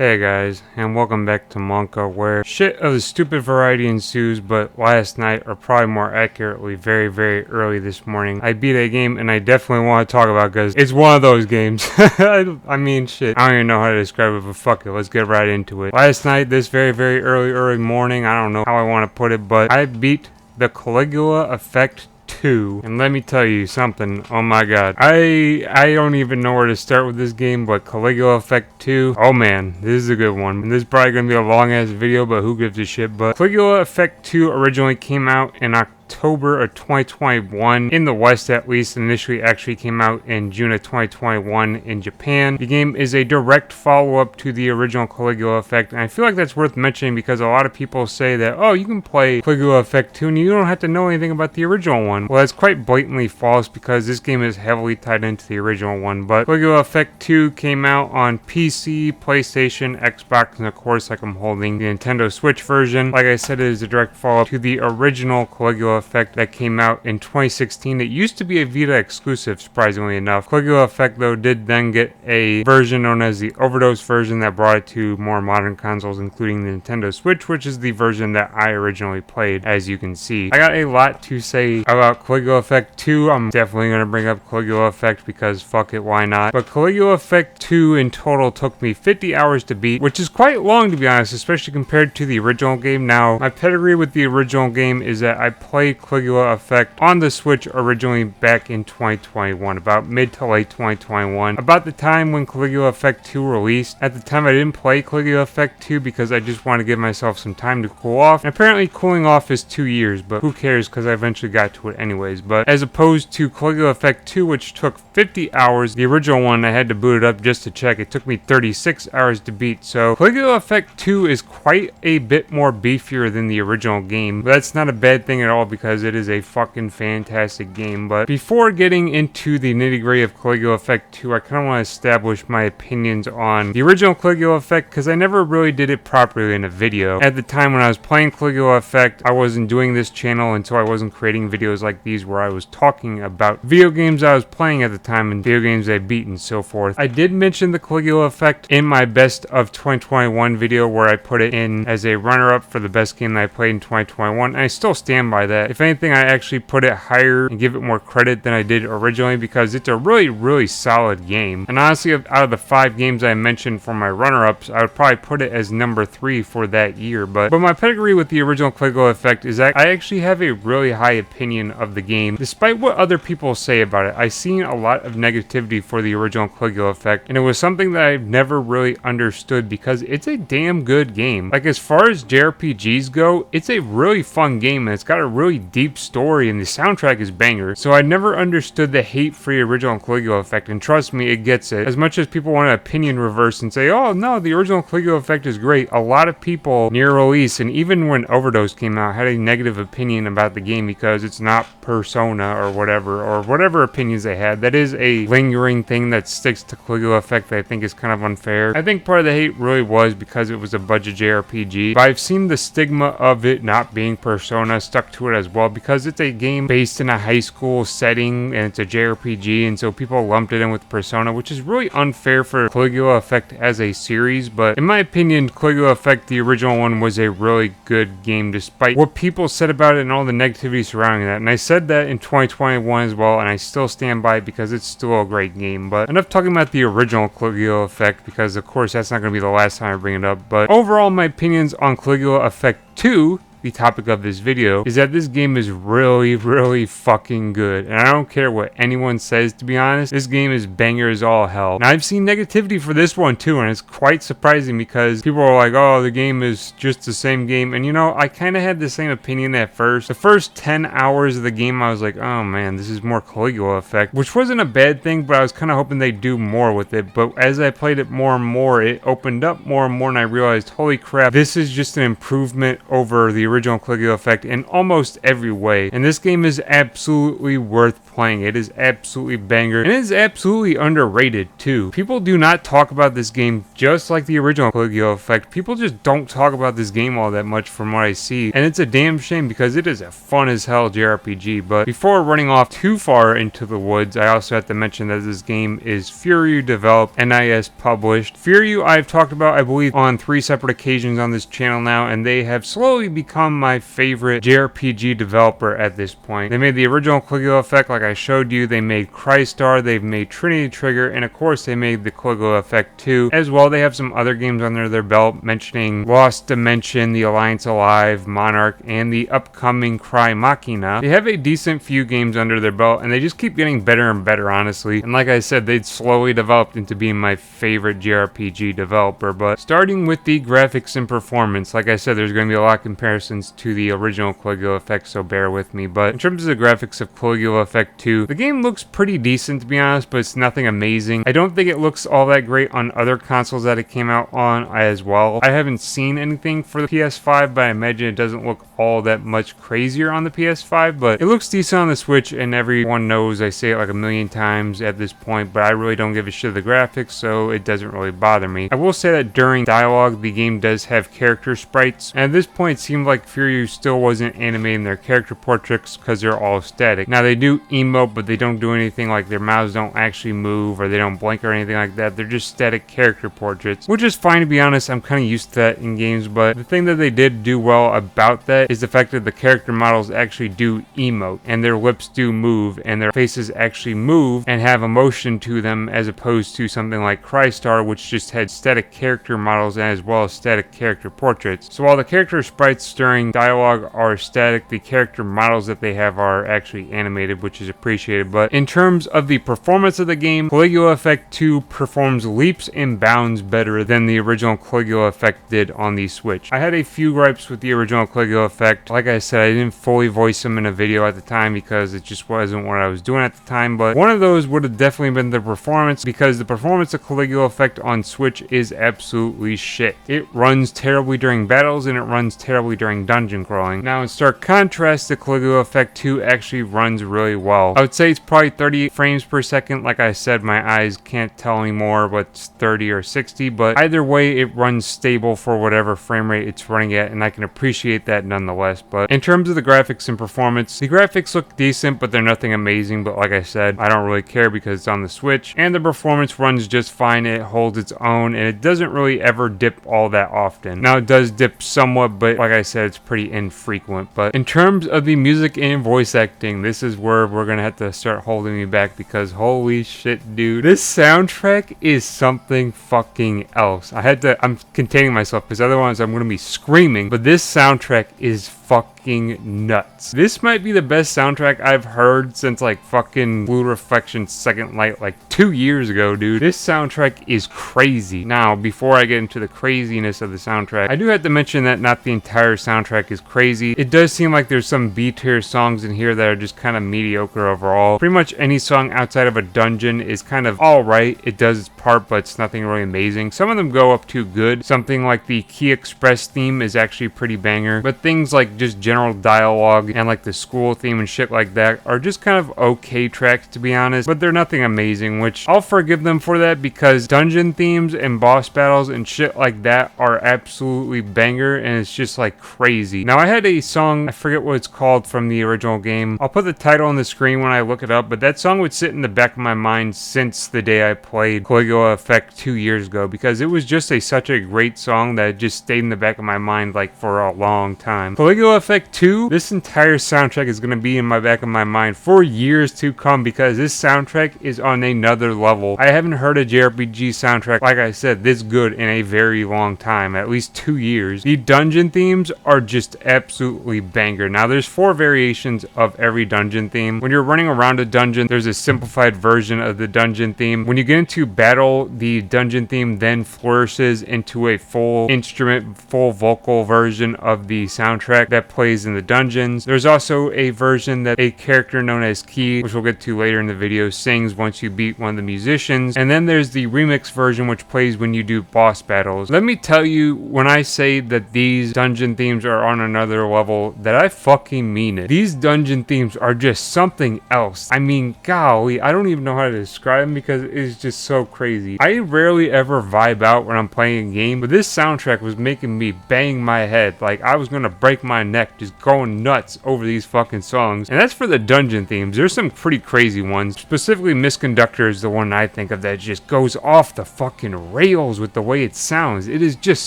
Hey guys, and welcome back to Monka, where shit of the stupid variety ensues, but last night, or probably more accurately, very early this morning, I beat a game and I definitely want to talk about because it's one of those games. I mean, shit. I don't even know how to describe it, but fuck it, let's get right into it. Last night, this very early morning, I don't know how I want to put it, but I beat the Caligula Effect 2, and let me tell you something. Oh my god, I don't even know where to start with this game, but Caligula Effect 2, oh man, this is a good one. And this is probably gonna be a long ass video, but who gives a shit. But Caligula Effect 2 originally came out in October of 2021 in the West, at least. Initially actually came out in June of 2021 in Japan. The game is a direct follow-up to the original Caligula Effect, and I feel like that's worth mentioning because a lot of people say that, oh, you can play Caligula Effect 2 and you don't have to know anything about the original one. Well, that's quite blatantly false because this game is heavily tied into the original one. But Caligula Effect 2 came out on PC, PlayStation, Xbox, and of course, like I'm holding the Nintendo Switch version. Like I said, it is a direct follow-up to the original Caligula Effect that came out in 2016. It used to be a Vita exclusive, surprisingly enough. Caligula Effect, though, did then get a version known as the Overdose version that brought it to more modern consoles, including the Nintendo Switch, which is the version that I originally played, as you can see. I got a lot to say about Caligula Effect 2. I'm definitely going to bring up Caligula Effect because fuck it, why not? But Caligula Effect 2 in total took me 50 hours to beat, which is quite long to be honest, especially compared to the original game. Now, my pedigree with the original game is that I played Caligula Effect on the Switch originally back in 2021, about mid to late 2021, about the time when Caligula Effect 2 released. At the time I didn't play Caligula Effect 2 because I just wanted to give myself some time to cool off, and apparently cooling off is 2 years, but who cares because I eventually got to it anyways. But as opposed to Caligula Effect 2, which took 50 hours, the original one I had to boot it up just to check, it took me 36 hours to beat. So Caligula Effect 2 is quite a bit more beefier than the original game, but that's not a bad thing at all because it is a fucking fantastic game. But before getting into the nitty-gritty of Caligula Effect 2, I kind of want to establish my opinions on the original Caligula Effect because I never really did it properly in a video. At the time when I was playing Caligula Effect, I wasn't doing this channel until I wasn't creating videos like these where I was talking about video games I was playing at the time and video games I beat and so forth. I did mention the Caligula Effect in my best of 2021 video where I put it in as a runner-up for the best game that I played in 2021, and I still stand by that. If anything, I actually put it higher and give it more credit than I did originally because it's a really solid game. And honestly, out of the 5 games I mentioned for my runner-ups, I would probably put it as number 3 for that year. But my pedigree with the original Caligula Effect is that I actually have a really high opinion of the game, despite what other people say about it. I've seen a lot of negativity for the original Caligula Effect, and it was something that I've never really understood because it's a damn good game. Like, as far as JRPGs go, it's a really fun game and it's got a really deep story and the soundtrack is banger. So I never understood the hate for the original Caligula Effect, and trust me, it gets it. As much as people want to opinion reverse and say, oh no, the original Caligula Effect is great, a lot of people near release and even when Overdose came out had a negative opinion about the game because it's not Persona or whatever opinions they had. That is a lingering thing that sticks to Caligula Effect that I think is kind of unfair. I think part of the hate really was because it was a budget JRPG, but I've seen the stigma of it not being Persona stuck to it as well because it's a game based in a high school setting and it's a JRPG, and so people lumped it in with Persona, which is really unfair for Caligula Effect as a series. But in my opinion, Caligula Effect, the original one, was a really good game despite what people said about it and all the negativity surrounding that. And I said that in 2021 as well, and I still stand by it because it's still a great game. But enough talking about the original Caligula Effect because of course that's not going to be the last time I bring it up. But overall, my opinions on Caligula Effect 2, the topic of this video, is that this game is really fucking good, and I don't care what anyone says, to be honest. This game is banger as all hell. Now, I've seen negativity for this one too, and it's quite surprising because people are like, oh, the game is just the same game, and you know, I kind of had the same opinion at first. The first 10 hours of the game I was like, oh man, this is more Caligula Effect, which wasn't a bad thing, but I was kind of hoping they'd do more with it. But as I played it more and more, it opened up more and more, and I realized, holy crap, this is just an improvement over the original Caligula Effect in almost every way, and this game is absolutely worth playing. It is absolutely banger, and it is absolutely underrated too. People do not talk about this game just like the original Caligula Effect. People just don't talk about this game all that much from what I see, and it's a damn shame because it is a fun as hell JRPG. But before running off too far into the woods, I also have to mention that this game is Furyu developed, NIS published. Furyu I've talked about, I believe, on 3 separate occasions on this channel now, and they have slowly become my favorite JRPG developer at this point. They made the original Caligula Effect like I showed you, they made Crystar, they've made Trinity Trigger, and of course they made the Caligula Effect 2 as well. They have some other games under their belt, mentioning Lost Dimension, The Alliance Alive, Monarch, and the upcoming Cry Machina. They have a decent few games under their belt, and they just keep getting better and better, honestly. And like I said, they'd slowly developed into being my favorite JRPG developer. But starting with the graphics and performance, like I said, there's going to be a lot of comparisons to the original Caligula Effect, so bear with me. But in terms of the graphics of Caligula Effect 2, the game looks pretty decent to be honest, but it's nothing amazing. I don't think it looks all that great on other consoles that it came out on as well. I haven't seen anything for the PS5, but I imagine it doesn't look all that much crazier on the PS5, but it looks decent on the Switch, and everyone knows I say it like a million times at this point, but I really don't give a shit of the graphics, so it doesn't really bother me. I will say that during dialogue, the game does have character sprites, and at this point it seemed like Furyu still wasn't animating their character portraits because they're all static. Now they do emote, but they don't do anything, like their mouths don't actually move or they don't blink or anything like that. They're just static character portraits, which is fine to be honest. I'm kind of used to that in games, but the thing that they did do well about that is the fact that the character models actually do emote, and their lips do move, and their faces actually move and have emotion to them, as opposed to something like Crystar, which just had static character models as well as static character portraits. So while the character sprites during dialogue are static, the character models that they have are actually animated, which is appreciated. But in terms of the performance of the game, Caligula Effect 2 performs leaps and bounds better than the original Caligula Effect did on the Switch. I had a few gripes with the original Caligula Effect. Like I said, I didn't fully voice them in a video at the time because it just wasn't what I was doing at the time, but one of those would have definitely been the performance, because the performance of Caligula Effect on Switch is absolutely shit. It runs terribly during battles, and it runs terribly during dungeon crawling. Now in stark contrast, the Caligula Effect 2 actually runs really well. I would say it's probably 38 frames per second. Like I said, my eyes can't tell anymore what's 30 or 60, but either way it runs stable for whatever frame rate it's running at, and I can appreciate that nonetheless. But in terms of the graphics and performance, the graphics look decent, but they're nothing amazing. But like I said, I don't really care because it's on the Switch, and the performance runs just fine. It holds its own, and it doesn't really ever dip all that often. Now it does dip somewhat, but like I said, it's pretty infrequent. But in terms of the music and voice acting, this is where we're gonna have to start holding me back, because holy shit, dude, this soundtrack is something fucking else. I'm containing myself because otherwise I'm gonna be screaming, but this soundtrack is fucking nuts. This might be the best soundtrack I've heard since like fucking Blue Reflection Second Light like 2 years ago, dude. This soundtrack is crazy. Now, before I get into the craziness of the soundtrack, I do have to mention that not the entire soundtrack is crazy. It does seem like there's some B-tier songs in here that are just kind of mediocre overall. Pretty much any song outside of a dungeon is kind of alright. It does its part, but it's nothing really amazing. Some of them go up too good. Something like the Key Express theme is actually pretty banger, but things like just general dialogue and like the school theme and shit like that are just kind of okay tracks, to be honest, but they're nothing amazing, which I'll forgive them for that, because dungeon themes and boss battles and shit like that are absolutely banger, and it's just like crazy. Now I had a song, I forget what it's called, from the original game. I'll put the title on the screen when I look it up, but that song would sit in the back of my mind since the day I played Caligula Effect 2 years ago, because it was just such a great song that it just stayed in the back of my mind like for a long time. Caligula Effect 2, this entire soundtrack is going to be in my back of my mind for years to come, because this soundtrack is on another level. I haven't heard a JRPG soundtrack, like I said, this good in a very long time, at least 2 years. The dungeon themes are just absolutely banger. Now there's 4 variations of every dungeon theme. When you're running around a dungeon, there's a simplified version of the dungeon theme. When you get into battle, the dungeon theme then flourishes into a full instrument, full vocal version of the soundtrack that that plays in the dungeons. There's also a version that a character known as Key, which we'll get to later in the video, sings once you beat one of the musicians. And then there's the remix version, which plays when you do boss battles. Let me tell you, when I say that these dungeon themes are on another level, that I fucking mean it. These dungeon themes are just something else. I mean, golly, I don't even know how to describe them because it's just so crazy. I rarely ever vibe out when I'm playing a game, but this soundtrack was making me bang my head like I was gonna break my neck just going nuts over these fucking songs. And that's for the dungeon themes. There's some pretty crazy ones. Specifically, Misconductor is the one I think of that just goes off the fucking rails with the way it sounds. It is just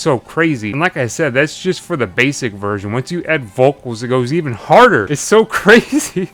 so crazy. And like I said, that's just for the basic version. Once you add vocals, it goes even harder. It's so crazy.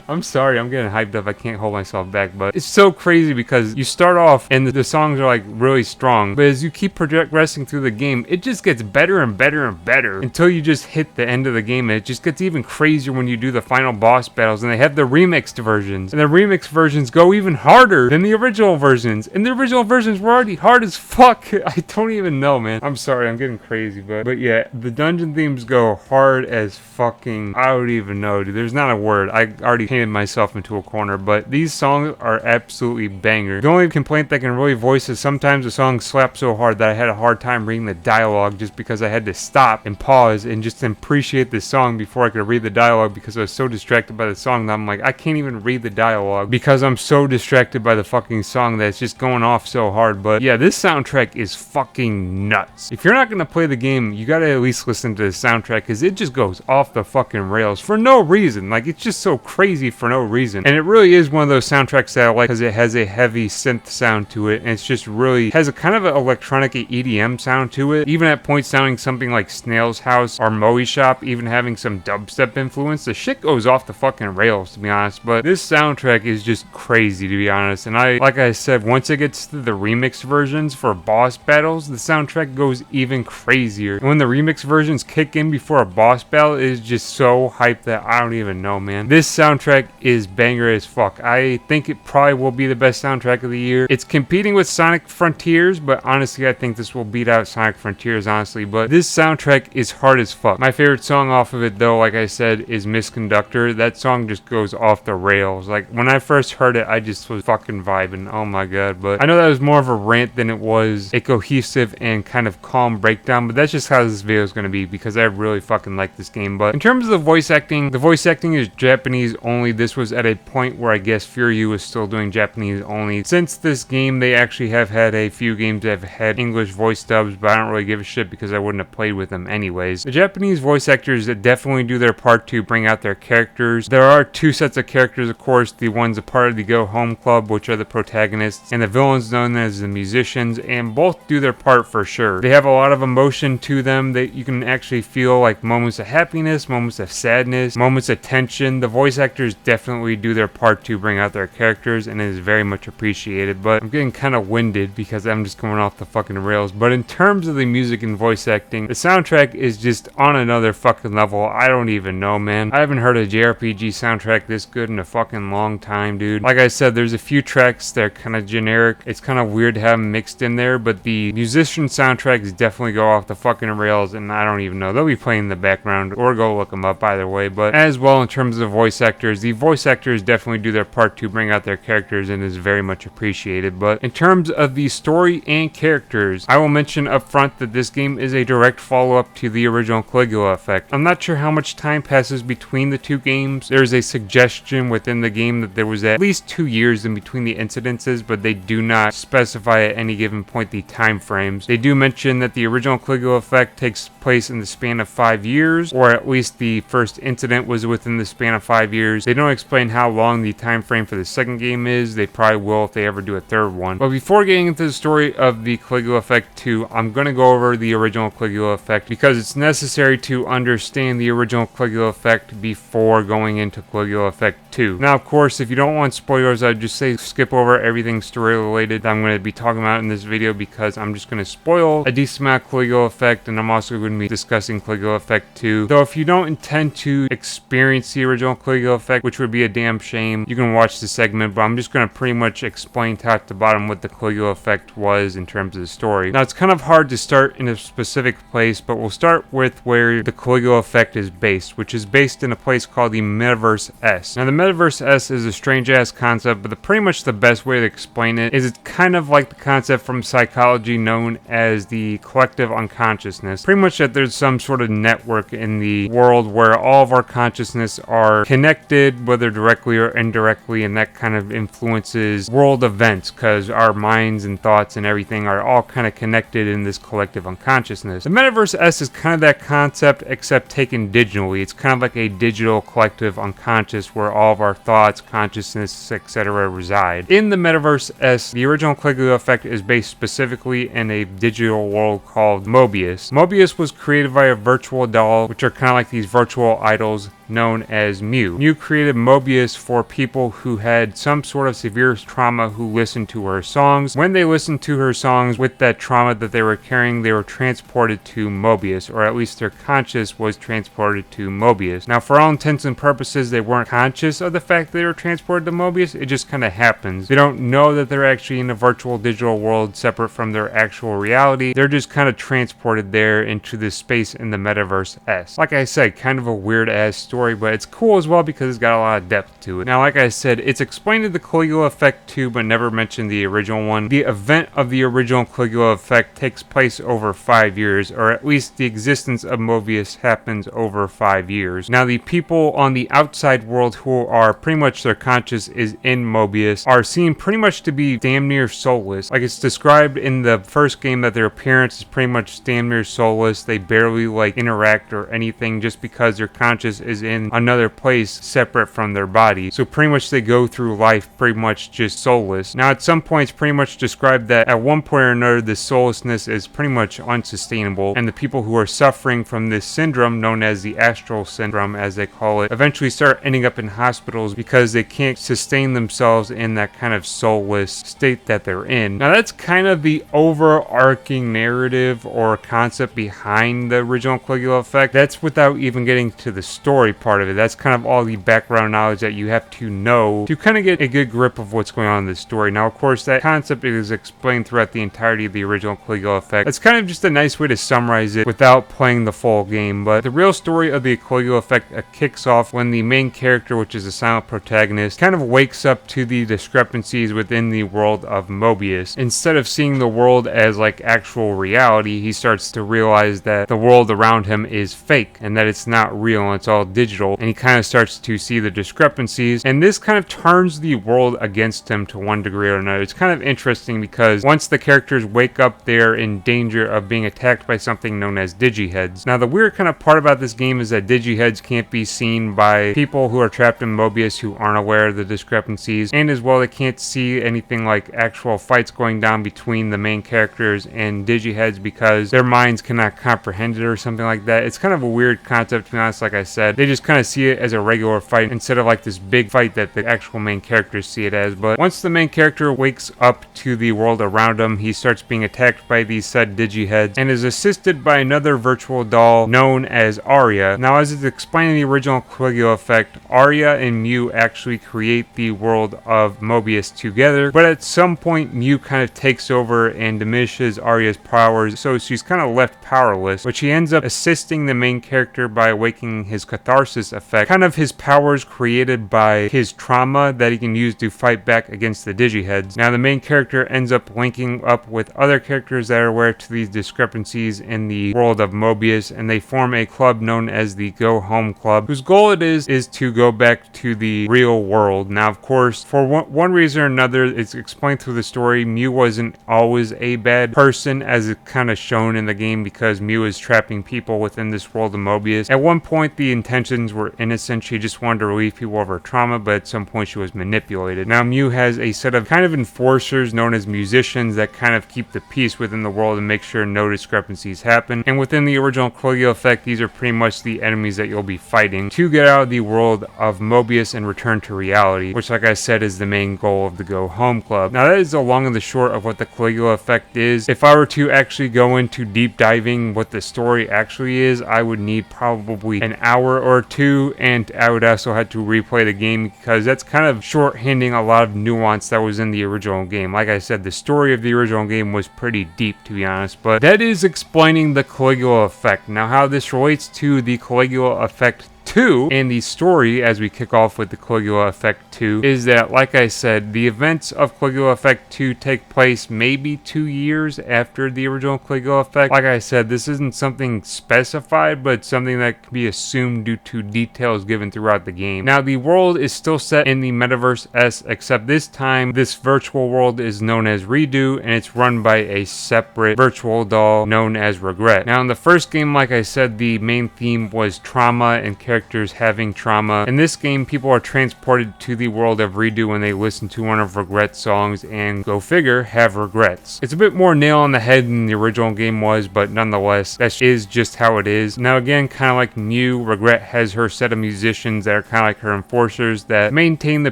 I'm sorry, I'm getting hyped up. I can't hold myself back, but it's so crazy because you start off and the songs are like really strong, but as you keep progressing through the game, it just gets better and better and better until you just hit the end of the game, and it just gets even crazier when you do the final boss battles. And they have the remixed versions, and the remixed versions go even harder than the original versions, and the original versions were already hard as fuck. I don't even know, man. I'm sorry, I'm getting crazy, but yeah, the dungeon themes go hard as fucking, I don't even know, dude. There's not a word. I already painted myself into a corner, but these songs are absolutely banger. The only complaint that I can really voice is sometimes the songs slap so hard that I had a hard time reading the dialogue just because I had to stop and pause and just appreciate the song before I could read the dialogue because I was so distracted by the song that I'm like, I can't even read the dialogue because I'm so distracted by the fucking song that it's just going off so hard. But yeah, this soundtrack is fucking nuts. If you're not gonna play the game, you gotta at least listen to the soundtrack because it just goes off the fucking rails for no reason. Like, it's just so crazy for no reason. And it really is one of those soundtracks that I like because it has a heavy synth sound to it, and it's just really has a kind of an electronic EDM sound to it, even at points sounding something like Snail's House or Moe Shop, even having some dubstep influence. The shit goes off the fucking rails, to be honest. But this soundtrack is just crazy, to be honest. And like I said, once it gets to the remix versions for boss battles, the soundtrack goes even crazier. And when the remix versions kick in before a boss battle, it is just so hyped that I don't even know, man. This soundtrack is banger as fuck. I think it probably will be the best soundtrack of the year. It's competing with Sonic Frontiers, but honestly, I think this will beat out Sonic Frontiers, honestly. But this soundtrack is hard as fuck. My favorite song off of it, though, like I said, is Misconductor. That song just goes off the rails. Like, when I first heard it, I just was fucking vibing. Oh my god. But I know that was more of a rant than it was a cohesive and kind of calm breakdown, but that's just how this video is going to be because I really fucking like this game. But in terms of the voice acting is Japanese only. This was at a point where I guess Fury was still doing Japanese only. Since this game, they actually have had a few games that have had English voice dubs, but I don't really give a shit because I wouldn't have played with them anyways. The Japanese voice actors that definitely do their part to bring out their characters. There are two sets of characters, of course. The ones a part of the Go Home Club, which are the protagonists, and the villains known as the musicians, and both do their part for sure. They have a lot of emotion to them that you can actually feel, like moments of happiness, moments of sadness, moments of tension. The voice actors definitely do their part to bring out their characters, and it is very much appreciated. But I'm getting kind of winded because I'm just going off the fucking rails. But in terms of the music and voice acting, the soundtrack is just on another fucking level. I don't even know, man. I haven't heard a JRPG soundtrack this good in a fucking long time, dude. Like I said, there's a few tracks that are kind of generic. It's kind of weird to have them mixed in there, but the musician soundtracks definitely go off the fucking rails, and I don't even know. They'll be playing in the background, or go look them up either way. But as well, in terms of voice actors, the voice actors definitely do their part to bring out their characters and is very much appreciated. But in terms of the story and characters, I will mention up front that this game is a direct follow-up to the original Caligula Effect. I'm not sure how much time passes between the two games. There's a suggestion within the game that there was at least 2 years in between the incidences, but they do not specify at any given point the time frames. They do mention that the original Caligula Effect takes place in the span of 5 years, or at least the first incident was within the span of 5 years. They don't explain how long the time frame for the second game is. They probably will if they ever do a third one. But before getting into the story of the Caligula Effect 2, I'm going to go over the original Caligula Effect because it's necessary to understand the original Caligula Effect before going into Caligula Effect 2. Now, of course, if you don't want spoilers, I'd just say skip over everything story related that I'm going to be talking about in this video because I'm just going to spoil a decent amount of Caligula Effect, and I'm also going to be discussing Caligula Effect 2. So if you don't intend to experience the original Caligula Effect, which would be a damn shame, you can watch the segment, but I'm just going to pretty much explain top to bottom what the Caligula Effect was in terms of the story. Now, it's kind of hard to start in a specific place, but we'll start with where the Caligula Caligula Effect is based, which is based in a place called the Metaverse S. Now, the Metaverse S is a strange-ass concept, but pretty much the best way to explain it is it's kind of like the concept from psychology known as the collective unconsciousness. Pretty much that there's some sort of network in the world where all of our consciousness are connected, whether directly or indirectly, and that kind of influences world events because our minds and thoughts and everything are all kind of connected in this collective unconsciousness. The Metaverse S is kind of that concept except taken digitally. It's kind of like a digital collective unconscious where all of our thoughts, consciousness, etc. reside. In the Metaverse S, the original Caligula Effect is based specifically in a digital world called Mobius. Mobius was created by a virtual doll, which are kind of like these virtual idols known as Mew. Mew created Mobius for people who had some sort of severe trauma who listened to her songs. When they listened to her songs with that trauma that they were carrying, they were transported to Mobius, or at least their conscious was transported to Mobius. Now, for all intents and purposes, they weren't conscious of the fact that they were transported to Mobius. It just kind of happens. They don't know that they're actually in a virtual digital world separate from their actual reality. They're just kind of transported there into this space in the Metaverse S. Like I said, kind of a weird ass story, but it's cool as well because it's got a lot of depth to it. Now, like I said, it's explained in the Caligula Effect 2, but never mentioned the original one. The event of the original Caligula Effect takes place over 5 years, or at least the existence of Mobius happens over 5 years. Now, the people on the outside world who are pretty much their conscious is in Mobius are seen pretty much to be damn near soulless. Like it's described in the first game that their appearance is pretty much damn near soulless. They barely like interact or anything just because their conscious is in another place separate from their body. So pretty much they go through life pretty much just soulless. Now at some points pretty much described that at one point or another the soullessness is pretty much unsustainable, and the people who are suffering from this syndrome known as the astral syndrome as they call it eventually start ending up in hospitals because they can't sustain themselves in that kind of soulless state that they're in. Now that's kind of the overarching narrative or concept behind the original Caligula Effect. That's without even getting to the story part of it. That's kind of all the background knowledge that you have to know to kind of get a good grip of what's going on in the story. Now, of course, that concept is explained throughout the entirety of the original Caligula Effect. It's kind of just a nice way to summarize it without playing the full game, but the real story of the Caligula Effect kicks off when the main character, which is the silent protagonist, kind of wakes up to the discrepancies within the world of Mobius. Instead of seeing the world as like actual reality, he starts to realize that the world around him is fake and that it's not real and it's all digital, and he kind of starts to see the discrepancies, and this kind of turns the world against him to one degree or another. It's kind of interesting because once the characters wake up, they're in danger of being attacked by something known as digiheads. Now the weird kind of part about this game is that digiheads can't be seen by people who are trapped in Mobius who aren't aware of the discrepancies, and as well they can't see anything like actual fights going down between the main characters and digiheads because their minds cannot comprehend it or something like that. It's kind of a weird concept, to be honest. Like I said, they just kind of see it as a regular fight instead of like this big fight that the actual main characters see it as. But once the main character wakes up to the world around him, he starts being attacked by these said digiheads and is assisted by another virtual doll known as Arya. Now, as it's explained in the original Caligula Effect, Arya and Mew actually create the world of Mobius together, but at some point Mew kind of takes over and diminishes Arya's powers, so she's kind of left powerless, but she ends up assisting the main character by awakening his catharsis effect, kind of his powers created by his trauma that he can use to fight back against the digiheads. Now the main character ends up linking up with other characters that are aware to these discrepancies in the world of Mobius, and they form a club known as the Go Home Club, whose goal it is to go back to the real world. Now, of course, for one reason or another, it's explained through the story, Mew wasn't always a bad person as it kind of shown in the game because Mew is trapping people within this world of Mobius. At one point, the intentions were innocent. She just wanted to relieve people of her trauma, but at some point she was manipulated. Now, Mew has a set of kind of enforcers known as musicians that kind of keep the peace within the world and make sure no discrepancies happen. And within the original Caligula Effect, these are pretty much the enemies that you'll be fighting to get out of the world of Mobius and return to reality, which, like I said, is the main goal of the Go Home Club. Now, that is the long and the short of what the Caligula Effect is. If I were to actually go into deep diving what the story actually is, I would need probably an hour or Part 2, and I would also have to replay the game because that's kind of shorthanding a lot of nuance that was in the original game. Like I said, the story of the original game was pretty deep, to be honest, but that is explaining the Caligula Effect. Now, how this relates to the Caligula Effect 2 and the story as we kick off with the Caligula Effect 2 is that, like I said, the events of Caligula Effect 2 take place maybe 2 years after the original Caligula Effect. Like I said, this isn't something specified, but something that can be assumed due to details given throughout the game. Now, the world is still set in the Metaverse S, except this time this virtual world is known as Redo, and it's run by a separate virtual doll known as Regret. Now, in the first game, like I said, the main theme was trauma and characters having trauma. In this game, people are transported to the world of Redo when they listen to one of Regret's songs and, go figure, have regrets. It's a bit more nail on the head than the original game was, but nonetheless, that is just how it is. Now again, kind of like MU, Regret has her set of musicians that are kind of like her enforcers that maintain the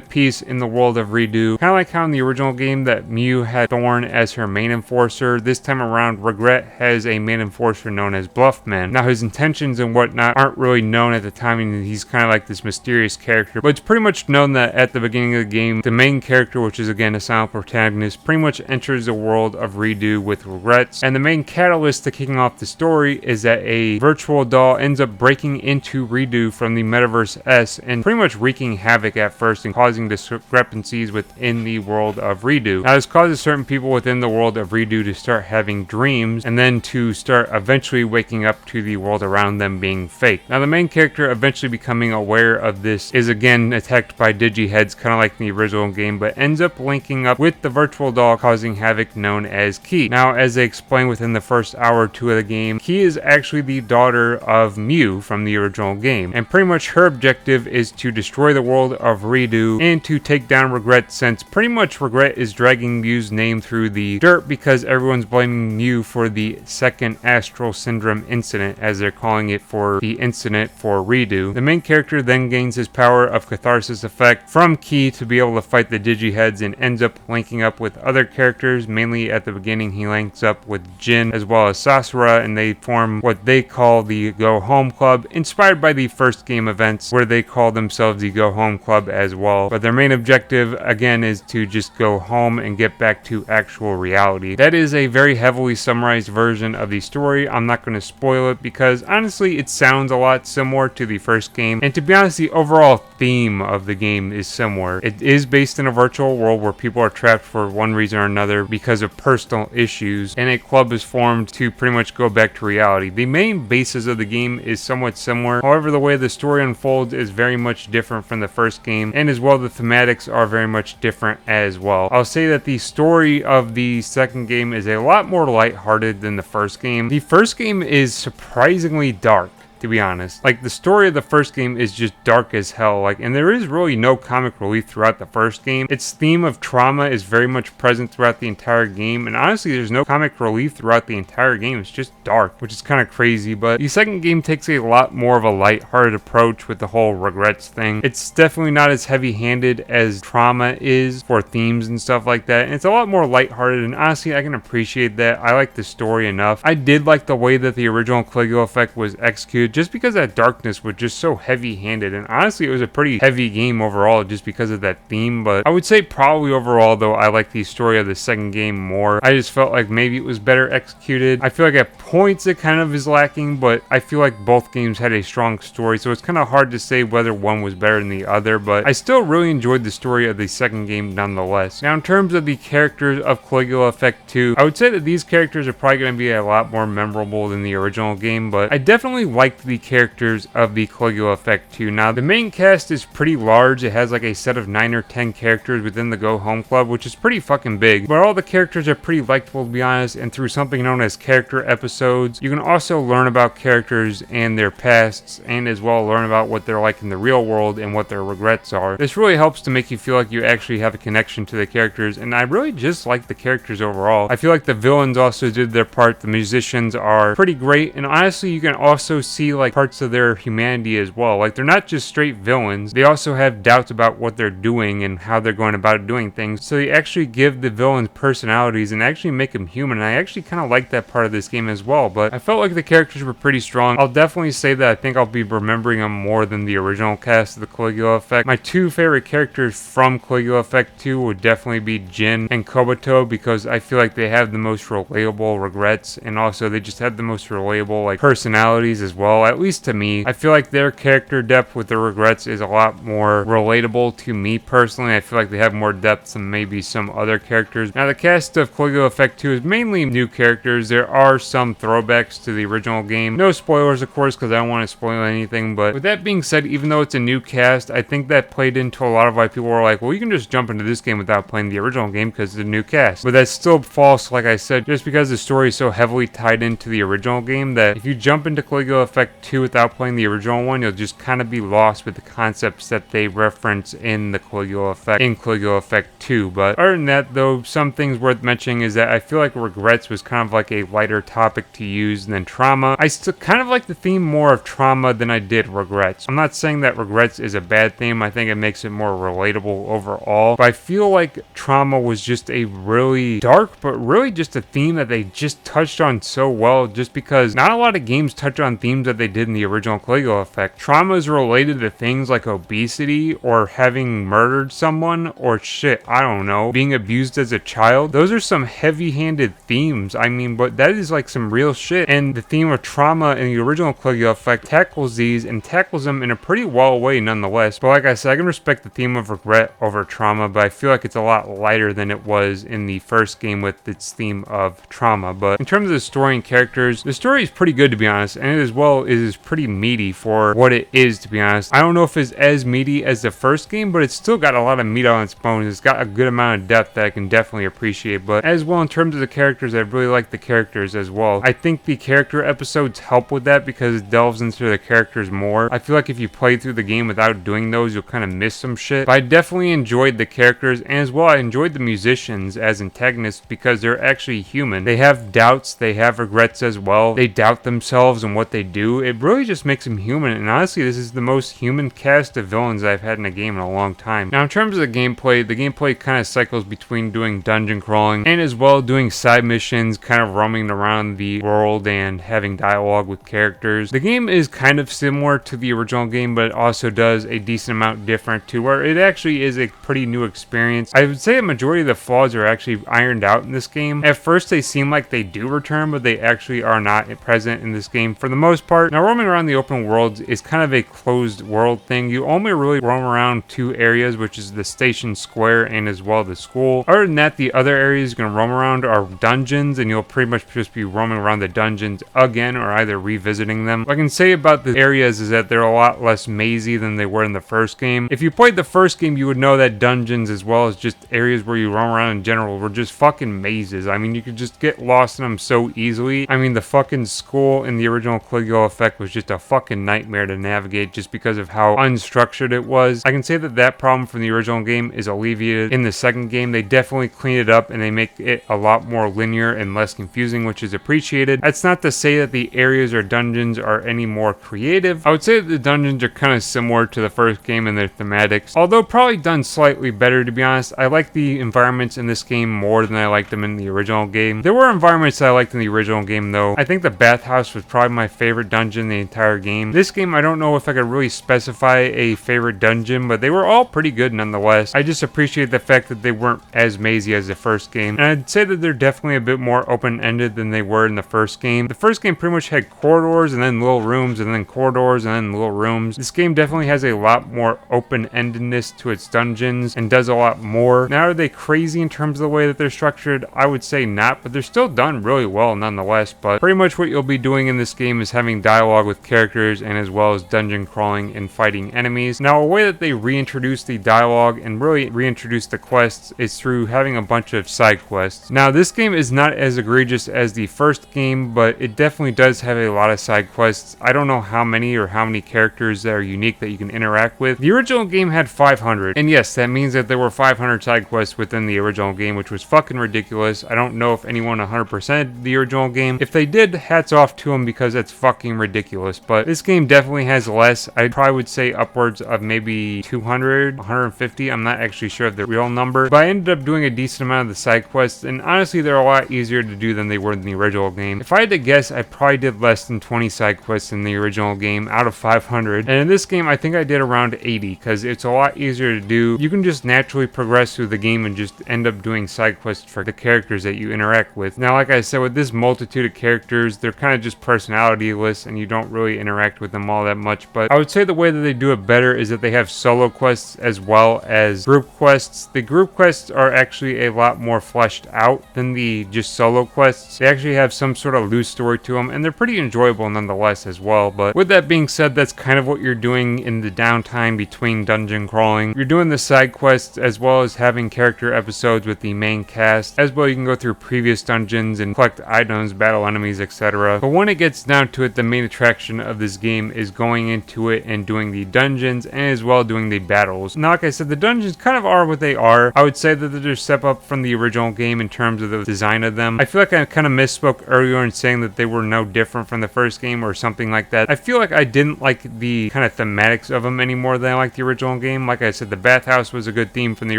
peace in the world of Redo. Kind of like how in the original game that MU had Thorn as her main enforcer, this time around Regret has a main enforcer known as Bluffman. Now his intentions and whatnot aren't really known at the time. I mean, he's kind of like this mysterious character, but it's pretty much known that at the beginning of the game, the main character, which is again a silent protagonist, pretty much enters the world of Redo with regrets, and the main catalyst to kicking off the story is that a virtual doll ends up breaking into Redo from the Metaverse S and pretty much wreaking havoc at first and causing discrepancies within the world of Redo. Now this causes certain people within the world of Redo to start having dreams and then to start eventually waking up to the world around them being fake. Now the main character eventually becoming aware of this is again attacked by Digiheads, kind of like in the original game, but ends up linking up with the virtual doll causing havoc known as Key. Now, as they explain within the first hour or two of the game, Key is actually the daughter of Mew from the original game, and pretty much her objective is to destroy the world of Redo and to take down Regret, since pretty much Regret is dragging Mew's name through the dirt because everyone's blaming Mew for the second Astral Syndrome incident, as they're calling it, for the incident for Redo. The main character then gains his power of Catharsis Effect from Key to be able to fight the Digiheads and ends up linking up with other characters. Mainly at the beginning he links up with Jin as well as Sasura, and they form what they call the Go Home Club, inspired by the first game events where they call themselves the Go Home Club as well. But their main objective again is to just go home and get back to actual reality. That is a very heavily summarized version of the story. I'm not going to spoil it because honestly it sounds a lot similar to the first game, and to be honest, the overall theme of the game is similar. It is based in a virtual world where people are trapped for one reason or another because of personal issues, and a club is formed to pretty much go back to reality. The main basis of the game is somewhat similar, however the way the story unfolds is very much different from the first game, and as well the thematics are very much different as well. I'll say that the story of the second game is a lot more lighthearted than the first game. The first game is surprisingly dark, to be honest. Like, the story of the first game is just dark as hell, and there is really no comic relief throughout the first game. Its theme of trauma is very much present throughout the entire game, and honestly there's no comic relief throughout the entire game. It's just dark, which is kind of crazy. But the second game takes a lot more of a lighthearted approach with the whole regrets thing. It's definitely not as heavy-handed as trauma is for themes and stuff like that, and it's a lot more lighthearted, and honestly I can appreciate that. I like the story enough. I did like the way that the original Caligula Effect was executed, just because that darkness was just so heavy-handed, and honestly it was a pretty heavy game overall just because of that theme. But I would say probably overall though I like the story of the second game more. I just felt like maybe it was better executed. I feel like at points it kind of is lacking, but I feel like both games had a strong story, so it's kind of hard to say whether one was better than the other, but I still really enjoyed the story of the second game nonetheless. Now, in terms of the characters of Caligula Effect 2, I would say that these characters are probably going to be a lot more memorable than the original game, but I definitely liked the characters of the Caligula Effect 2. Now, the main cast is pretty large. It has like a set of 9 or 10 characters within the Go Home Club, which is pretty fucking big, but all the characters are pretty likable, to be honest, and through something known as character episodes, you can also learn about characters and their pasts, and as well learn about what they're like in the real world and what their regrets are. This really helps to make you feel like you actually have a connection to the characters, and I really just like the characters overall. I feel like the villains also did their part. The musicians are pretty great, and honestly you can also see see like parts of their humanity as well. Like they're not just straight villains, they also have doubts about what they're doing and how they're going about doing things. So they actually give the villains personalities and actually make them human. And I actually kind of like that part of this game as well. But I felt like the characters were pretty strong. I'll definitely say that I think I'll be remembering them more than the original cast of the Caligula Effect. My two favorite characters from Caligula Effect 2 would definitely be Jin and Kobato, because I feel like they have the most relatable regrets, and also they just have the most relatable like personalities as well, at least to me. I feel like their character depth with their regrets is a lot more relatable to me personally. I feel like they have more depth than maybe some other characters. Now the cast of Caligula Effect 2 is mainly new characters. There are some throwbacks to the original game. No spoilers of course, because I don't want to spoil anything, but with that being said, even though it's a new cast, I think that played into a lot of why people were like, well, you can just jump into this game without playing the original game because it's a new cast. But that's still false, like I said, just because the story is so heavily tied into the original game that if you jump into Caligula Effect 2 without playing the original one, you'll just kind of be lost with the concepts that they reference in the Caligula Effect 2. But other than that though, some things worth mentioning is that I feel like regrets was kind of like a lighter topic to use than trauma. I still kind of like the theme more of trauma than I did regrets. I'm not saying that regrets is a bad theme. I think it makes it more relatable overall. But I feel like trauma was just a really dark, but really just a theme that they just touched on so well, just because not a lot of games touch on themes that they did in the original Caligula Effect. Trauma is related to things like obesity or having murdered someone or shit, I don't know, being abused as a child. Those are some heavy-handed themes. I mean, but that is like some real shit. And the theme of trauma in the original Caligula Effect tackles these and tackles them in a pretty well way nonetheless. But like I said, I can respect the theme of regret over trauma, but I feel like it's a lot lighter than it was in the first game with its theme of trauma. But in terms of the story and characters, the story is pretty good to be honest, and it as well is pretty meaty for what it is, to be honest. I don't know if it's as meaty as the first game, but it's still got a lot of meat on its bones. It's got a good amount of depth that I can definitely appreciate. But as well, in terms of the characters, I really like the characters as well. I think the character episodes help with that because it delves into the characters more. I feel like if you play through the game without doing those, you'll kind of miss some shit. But I definitely enjoyed the characters, and as well I enjoyed the musicians as antagonists because they're actually human. They have doubts, they have regrets as well. They doubt themselves and what they do. It really just makes them human, and honestly this is the most human cast of villains I've had in a game in a long time. Now in terms of the gameplay kind of cycles between doing dungeon crawling and as well doing side missions, kind of roaming around the world and having dialogue with characters. The game is kind of similar to the original game, but it also does a decent amount different to where it actually is a pretty new experience. I would say a majority of the flaws are actually ironed out in this game. At first they seem like they do return, but they actually are not present in this game for the most part. Now roaming around the open world is kind of a closed world thing. You only really roam around two areas, which is the station square and as well the school. Other than that, the other areas you're going to roam around are dungeons, and you'll pretty much just be roaming around the dungeons again or either revisiting them. What I can say about the areas is that they're a lot less mazy than they were in the first game. If you played the first game, you would know that dungeons as well as just areas where you roam around in general were just fucking mazes. I mean, you could just get lost in them so easily. I mean, the fucking school in the original Caligula Effect was just a fucking nightmare to navigate just because of how unstructured it was. I can say that that problem from the original game is alleviated in the second game. They definitely clean it up and they make it a lot more linear and less confusing, which is appreciated. That's not to say that the areas or dungeons are any more creative. I would say that the dungeons are kind of similar to the first game in their thematics, although probably done slightly better, to be honest. I like the environments in this game more than I liked them in the original game. There were environments that I liked in the original game though. I think the bathhouse was probably my favorite dungeon in the entire game. This game, I don't know if I could really specify a favorite dungeon, but they were all pretty good nonetheless. I just appreciate the fact that they weren't as mazy as the first game, and I'd say that they're definitely a bit more open-ended than they were in the first game. The first game pretty much had corridors and then little rooms and then corridors and then little rooms. This game definitely has a lot more open-endedness to its dungeons and does a lot more. Now, are they crazy in terms of the way that they're structured? I would say not, but they're still done really well nonetheless. But pretty much what you'll be doing in this game is having dialogue with characters and as well as dungeon crawling and fighting enemies. Now, a way that they reintroduce the dialogue and really reintroduce the quests is through having a bunch of side quests. Now, this game is not as egregious as the first game, but it definitely does have a lot of side quests. I don't know how many or how many characters that are unique that you can interact with. The original game had 500, and yes, that means that there were 500 side quests within the original game, which was fucking ridiculous. I don't know if anyone 100%ed the original game. If they did, hats off to them because that's fucking seem ridiculous, but this game definitely has less. I probably would say upwards of maybe 200, 150. I'm not actually sure of the real number, but I ended up doing a decent amount of the side quests, and honestly, they're a lot easier to do than they were in the original game. If I had to guess, I probably did less than 20 side quests in the original game out of 500, and in this game, I think I did around 80, because it's a lot easier to do. You can just naturally progress through the game and just end up doing side quests for the characters that you interact with. Now, like I said, with this multitude of characters, they're kind of just personality-less, and you don't really interact with them all that much, but I would say the way that they do it better is that they have solo quests as well as group quests. The group quests are actually a lot more fleshed out than the just solo quests. They actually have some sort of loose story to them, and they're pretty enjoyable nonetheless as well. But with that being said, that's kind of what you're doing in the downtime between dungeon crawling. You're doing the side quests as well as having character episodes with the main cast. As well, you can go through previous dungeons and collect items, battle enemies, etc. But when it gets down to it, the main attraction of this game is going into it and doing the dungeons and as well doing the battles. Now, like I said, the dungeons kind of are what they are. I would say that they're a step up from the original game in terms of the design of them. I feel like I kind of misspoke earlier in saying that they were no different from the first game or something like that. I feel like I didn't like the kind of thematics of them any more than I liked the original game. Like I said, the bathhouse was a good theme from the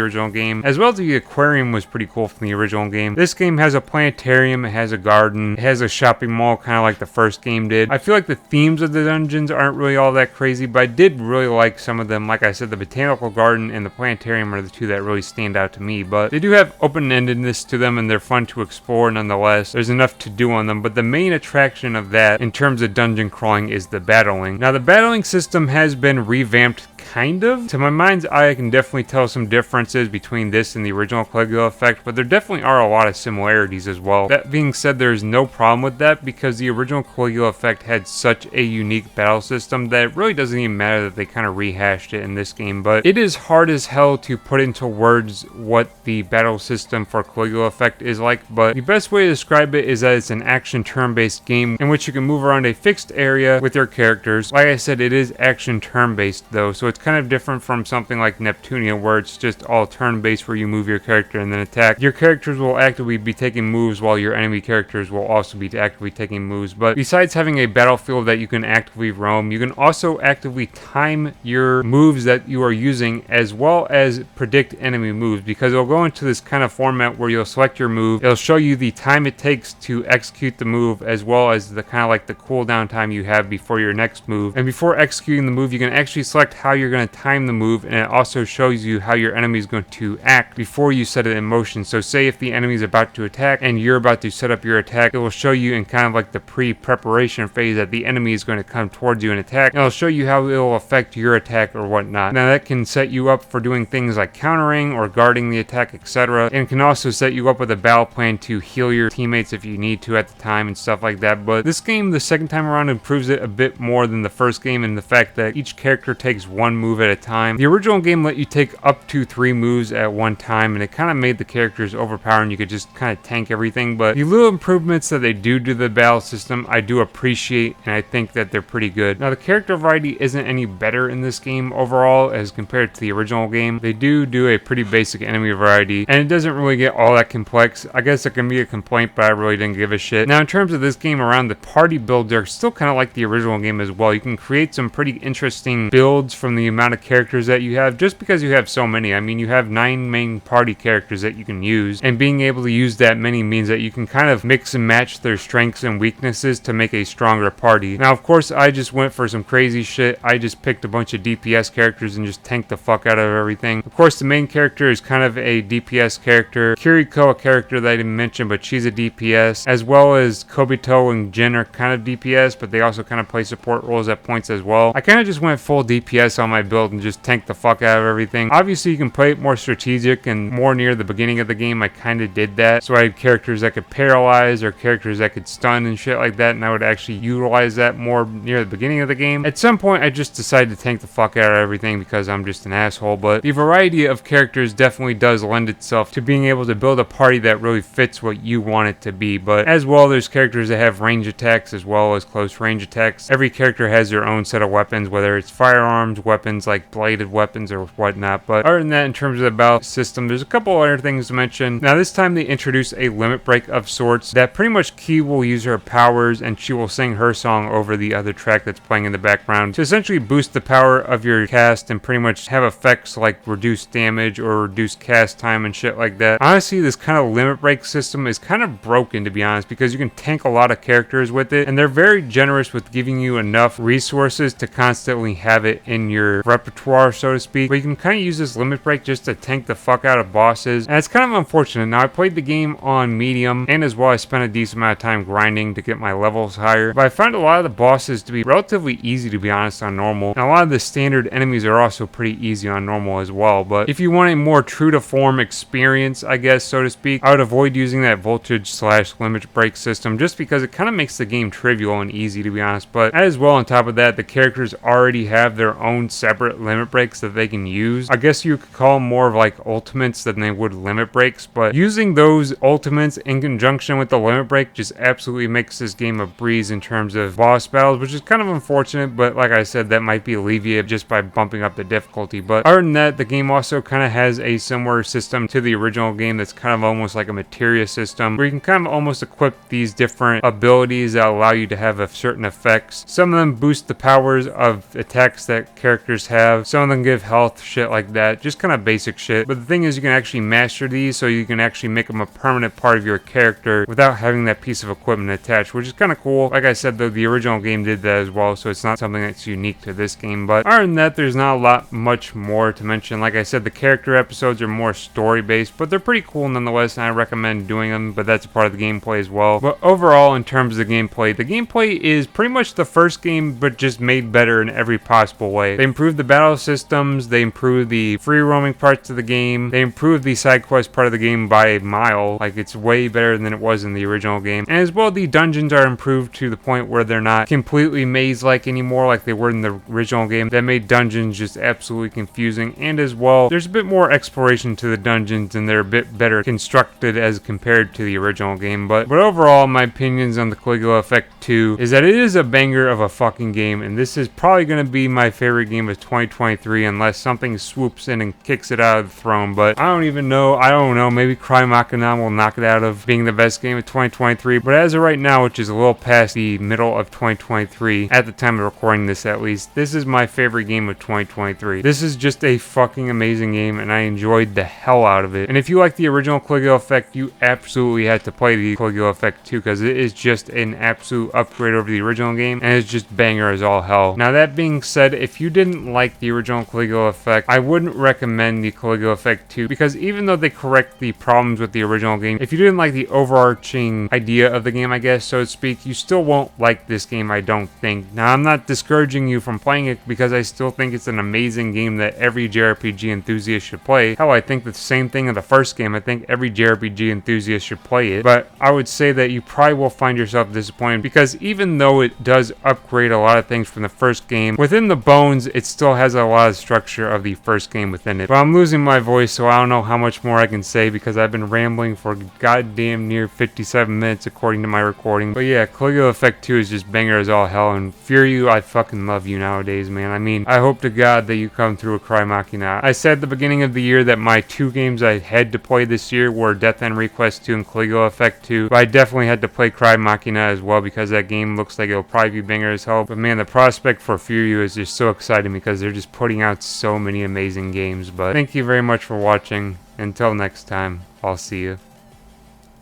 original game, as well as the aquarium was pretty cool from the original game. This game has a planetarium, it has a garden, it has a shopping mall, kind of like the first game did. I feel like the themes of the dungeons aren't really all that crazy, but I did really like some of them. Like I said, the botanical garden and the planetarium are the two that really stand out to me, but they do have open-endedness to them and they're fun to explore nonetheless. There's enough to do on them, but the main attraction of that in terms of dungeon crawling is the battling. Now, the battling system has been revamped kind of. To my mind's eye, I can definitely tell some differences between this and the original Caligula Effect, but there definitely are a lot of similarities as well. That being said, there's no problem with that because the original Caligula Effect had such a unique battle system that it really doesn't even matter that they kind of rehashed it in this game, but it is hard as hell to put into words what the battle system for Caligula Effect is like, but the best way to describe it is that it's an action turn-based game in which you can move around a fixed area with your characters. Like I said, it is action turn-based though, so it's kind of different from something like Neptunia where it's just all turn-based where you move your character and then attack. Your characters will actively be taking moves while your enemy characters will also be actively taking moves, but besides having a battlefield that you can actively roam, you can also actively time your moves that you are using as well as predict enemy moves, because it'll go into this kind of format where you'll select your move, it'll show you the time it takes to execute the move as well as the kind of like the cooldown time you have before your next move, and before executing the move you can actually select how you're going to time the move, and it also shows you how your enemy is going to act before you set it in motion. So say if the enemy is about to attack and you're about to set up your attack, it will show you in kind of like the pre-preparation phase that the enemy is going to come towards you and attack, and it'll show you how it will affect your attack or whatnot. Now that can set you up for doing things like countering or guarding the attack, etc., and can also set you up with a battle plan to heal your teammates if you need to at the time and stuff like that. But this game, the second time around, improves it a bit more than the first game in the fact that each character takes one move at a time. The original game let you take up to 3 moves at one time, and it kind of made the characters overpowered and you could just kind of tank everything, but the little improvements that they do to the battle system I do appreciate, and I think that they're pretty good. Now the character variety isn't any better in this game overall as compared to the original game. They do a pretty basic enemy variety, and it doesn't really get all that complex. I guess it can be a complaint, but I really didn't give a shit. Now in terms of this game around the party build, they're still kind of like the original game as well. You can create some pretty interesting builds from the amount of characters that you have, just because you have so many. I mean, you have 9 main party characters that you can use, and being able to use that many means that you can kind of mix and match their strengths and weaknesses to make a stronger party. Now of course I just went for some crazy shit. I just picked a bunch of DPS characters and just tanked the fuck out of everything. Of course the main character is kind of a DPS character. Kiriko, a character that I didn't mention, but she's a DPS, as well as Kobito and Jin are kind of DPS, but they also kind of play support roles at points as well. I kind of just went full DPS on my build and just tanked the fuck out of everything. Obviously you can play it more strategic and more near the beginning of the game. I kind of did that, so I had characters that could paralyze or characters that could stun and shit like that, and I would actually utilize that more near the beginning of the game. At some point I just decided to tank the fuck out of everything because I'm just an asshole, but the variety of characters definitely does lend itself to being able to build a party that really fits what you want it to be. But as well, there's characters that have range attacks as well as close range attacks. Every character has their own set of weapons, whether it's firearms, weapons, weapons like bladed weapons or whatnot. But other than that, in terms of the battle system, there's a couple other things to mention. Now this time they introduce a limit break of sorts that pretty much Key will use her powers and she will sing her song over the other track that's playing in the background to essentially boost the power of your cast and pretty much have effects like reduce damage or reduce cast time and shit like that. Honestly, this kind of limit break system is kind of broken, to be honest, because you can tank a lot of characters with it and they're very generous with giving you enough resources to constantly have it in your repertoire, so to speak. But you can kind of use this limit break just to tank the fuck out of bosses, and it's kind of unfortunate. Now I played the game on medium, and as well I spent a decent amount of time grinding to get my levels higher, but I found a lot of the bosses to be relatively easy, to be honest, on normal, and a lot of the standard enemies are also pretty easy on normal as well. But if you want a more true to form experience, I guess, so to speak, I would avoid using that voltage slash limit break system just because it kind of makes the game trivial and easy, to be honest. But as well, on top of that, the characters already have their own separate limit breaks that they can use. I guess you could call them more of like ultimates than they would limit breaks, but using those ultimates in conjunction with the limit break just absolutely makes this game a breeze in terms of boss battles, which is kind of unfortunate, but like I said, that might be alleviated just by bumping up the difficulty. But other than that, the game also kind of has a similar system to the original game that's kind of almost like a materia system, where you can kind of almost equip these different abilities that allow you to have certain effects. Some of them boost the powers of attacks that characters have, some of them give health, shit like that, just kind of basic shit. But the thing is, you can actually master these, so you can actually make them a permanent part of your character without having that piece of equipment attached, which is kind of cool. Like I said, though, the original game did that as well, so it's not something that's unique to this game. But other than that, there's not a lot much more to mention. Like I said, the character episodes are more story based, but they're pretty cool nonetheless, and I recommend doing them, but that's a part of the gameplay as well. But overall, in terms of the gameplay is pretty much the first game, but just made better in every possible way. They improved the battle systems, they improved the free roaming parts of the game, they improved the side quest part of the game by a mile. Like, it's way better than it was in the original game. And as well, the dungeons are improved to the point where they're not completely maze-like anymore like they were in the original game. That made dungeons just absolutely confusing. And as well, there's a bit more exploration to the dungeons and they're a bit better constructed as compared to the original game. But overall, my opinions on the Caligula Effect 2 is that it is a banger of a fucking game, and this is probably going to be my favorite game of 2023 unless something swoops in and kicks it out of the throne. But I don't even know. I don't know. Maybe Cry Machina will knock it out of being the best game of 2023. But as of right now, which is a little past the middle of 2023, at the time of recording this at least, this is my favorite game of 2023. This is just a fucking amazing game, and I enjoyed the hell out of it. And if you like the original Caligula Effect, you absolutely had to play the Caligula Effect 2, because it is just an absolute upgrade over the original game, and it's just banger as all hell. Now that being said, if you didn't like the original Caligula Effect, I wouldn't recommend the Caligula Effect 2, because even though they correct the problems with the original game, if you didn't like the overarching idea of the game, I guess, so to speak, you still won't like this game, I don't think. Now, I'm not discouraging you from playing it, because I still think it's an amazing game that every JRPG enthusiast should play. Hell, I think the same thing in the first game. I think every JRPG enthusiast should play it, but I would say that you probably will find yourself disappointed, because even though it does upgrade a lot of things from the first game, within the bones, it still has a lot of structure of the first game within it. But I'm losing my voice, so I don't know how much more I can say, because I've been rambling for goddamn near 57 minutes according to my recording. But yeah, Caligula Effect 2 is just banger as all hell, and Furyu, I fucking love you nowadays, man. I mean, I hope to God that you come through a Cry Machina. I said at the beginning of the year that my two games I had to play this year were Death End Request 2 and Caligula Effect 2, but I definitely had to play Cry Machina as well, because that game looks like it'll probably be banger as hell. But man, the prospect for Furyu is just so exciting, because they're just putting out so many amazing games. But thank you very much for watching. Until next time, I'll see you.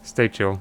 Stay chill.